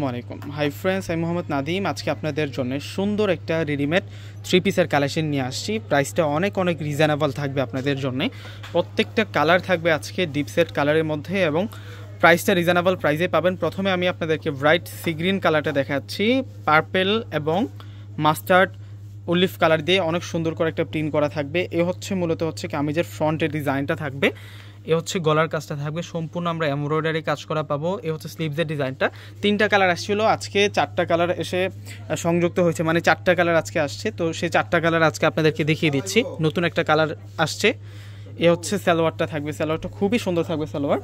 আসসালামাইকুম hi friends, আমি মোহাম্মদ নাদিম। আজকে আপনাদের জন্য সুন্দর একটা রেডিমেড থ্রি পিসের কালেকশন নিয়ে আসছি। প্রাইসটা অনেক রিজনেবল থাকবে আপনাদের জন্য। প্রত্যেকটা কালার থাকবে আজকে ডিপ সেট কালারের মধ্যে এবং প্রাইসটা রিজনেবল প্রাইসে পাবেন। প্রথমে আমি আপনাদেরকে ব্রাইট সি গ্রিন কালারটা দেখাচ্ছি, পার্পেল এবং মাস্টার্ড অলিভ কালার দিয়ে অনেক সুন্দর করে একটা প্রিন্ট করা থাকবে। এ হচ্ছে মূলত কামিজের ফ্রন্টের ডিজাইনটা থাকবে। এ হচ্ছে গলার কাজটা থাকবে, সম্পূর্ণ আমরা এমব্রয়ডারি কাজ করা পাবো। এ হচ্ছে স্লিভসের ডিজাইনটা। 3টা কালার আসছিল, আজকে 4টা কালার এসে সংযুক্ত হয়েছে, মানে 4টা কালার আজকে আসছে। তো সেই 4টা কালার আজকে আপনাদেরকে দেখিয়ে দিচ্ছি। নতুন একটা কালার আসছে। এ হচ্ছে সালোয়ারটা থাকবে, সালোয়ারটা খুবই সুন্দর থাকবে সালোয়ার।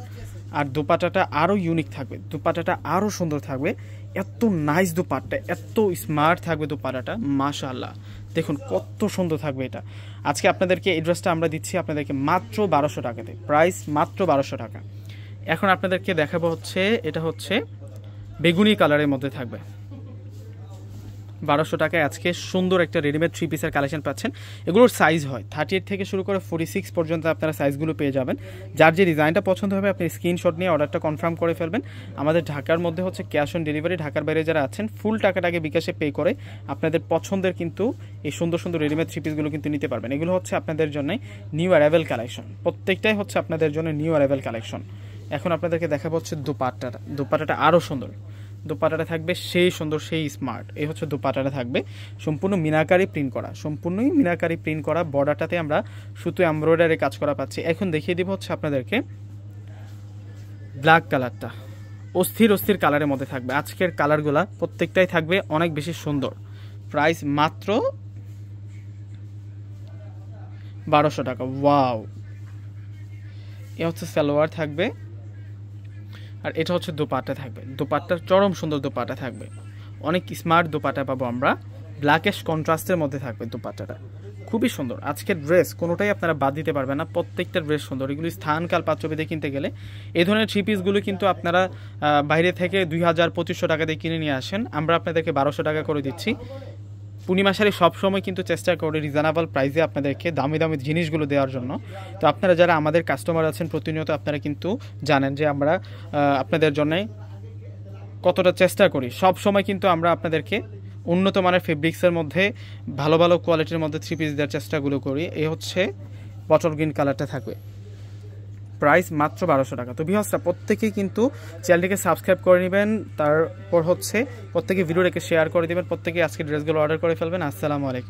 আর দোপাট্টাটা আরও ইউনিক থাকবে, দোপাট্টাটা আরও সুন্দর থাকবে। এত নাইস দোপাট্টা, এত স্মার্ট থাকবে দোপাট্টাটা, মাশাআল্লাহ। দেখুন কত সুন্দর থাকবে এটা। আজকে আপনাদেরকে এই ড্রেসটা আমরা দিচ্ছি আপনাদেরকে মাত্র 1200 টাকাতে, প্রাইস মাত্র 1200 টাকা। এখন আপনাদেরকে দেখাবো এটা হচ্ছে বেগুনি কালারের মধ্যে থাকবে। 1200 টাকায় আজকে সুন্দর একটা রেডিমেড থ্রি পিসের কালেকশন পাচ্ছেন। এগুলোর সাইজ হয় 38 থেকে শুরু করে 46 পর্যন্ত আপনারা সাইজগুলো পেয়ে যাবেন। যার যে ডিজাইনটা পছন্দ হবে আপনি স্ক্রিনশট নিয়ে অর্ডারটা কনফার্ম করে ফেলবেন। আমাদের ঢাকার মধ্যে ক্যাশ অন ডেলিভারি, ঢাকার বাইরে যারা আছেন ফুল টাকাটাকে বিকাশে পে করে আপনাদের পছন্দের কিন্তু এই সুন্দর সুন্দর রেডিমেড থ্রি পিসগুলো কিন্তু নিতে পারবেন। এগুলো আপনাদের জন্য নিউ অ্যারাইভেল কালেকশন, প্রত্যেকটাই আপনাদের জন্য নিউ অ্যারাইভেল কালেকশন। এখন আপনাদেরকে দেখাবো দোপাট্টাটা। দোপাট্টাটা আরও সুন্দর, দোপাট্টাটা থাকবে সেই সুন্দর, সেই স্মার্ট। এই হচ্ছে দোপাট্টাটা থাকবে সম্পূর্ণ মিনাকারি প্রিন্ট করা, সম্পূর্ণই মিনাকারি প্রিন্ট করা। বর্ডারটাতে আমরা শুধু এমব্রয়ডারি কাজ করা পাচ্ছি। এখন দেখিয়ে দিব আপনাদেরকে ব্ল্যাক কালারটা, অস্থির অস্থির কালারের মধ্যে থাকবে। আজকের কালারগুলা প্রত্যেকটাই থাকবে অনেক বেশি সুন্দর। প্রাইস মাত্র 1200 টাকা। ওয়াও, এ হচ্ছে সালোয়ার থাকবে আর এটা হচ্ছে দোপাট্টা থাকবে। দোপাট্টার চরম সুন্দর দোপাট্টা থাকবে, অনেক স্মার্ট দোপাট্টা পাবো আমরা। ব্ল্যাকেশ কন্ট্রাস্টের মধ্যে থাকবে দোপাট্টাটা, খুবই সুন্দর। আজকের ড্রেস কোনোটাই আপনারা বাদ দিতে পারবেন না, প্রত্যেকটা ড্রেস সুন্দর। এগুলি স্থানকাল পাত্রভেদে কিনতে গেলে এই ধরনের থ্রি পিসগুলো কিন্তু আপনারা বাইরে থেকে 2000-2500 টাকা দিয়ে কিনে নিয়ে আসেন, আমরা আপনাদেরকে 1200 টাকা করে দিচ্ছি। পূর্ণিমা শাড়ি সবসময় কিন্তু চেষ্টা করে রিজনেবল প্রাইসে আপনাদেরকে দামি দামি জিনিসগুলো দেওয়ার জন্য। তো আপনারা যারা আমাদের কাস্টমার আছেন প্রতিনিয়ত, আপনারা কিন্তু জানেন যে আমরা আপনাদের জন্য কতটা চেষ্টা করি। সব সময় কিন্তু আমরা আপনাদেরকে উন্নত মানের ফেব্রিক্সের মধ্যে ভালো ভালো কোয়ালিটির মধ্যে থ্রি পিস দেওয়ার চেষ্টাগুলো করি। এই হচ্ছে বটল গ্রিন কালারটা থাকবে, প্রাইস মাত্র 1200 টাকা। তো ভিউয়ার্সরা প্রত্যেকেই কিন্তু চ্যানেলটিকে সাবস্ক্রাইব করে নেবেন, তারপর প্রত্যেকে ভিডিওটাকে শেয়ার করে দেবেন, প্রত্যেকে আজকে ড্রেসগুলো অর্ডার করে ফেলবেন। আসসালামু আলাইকুম।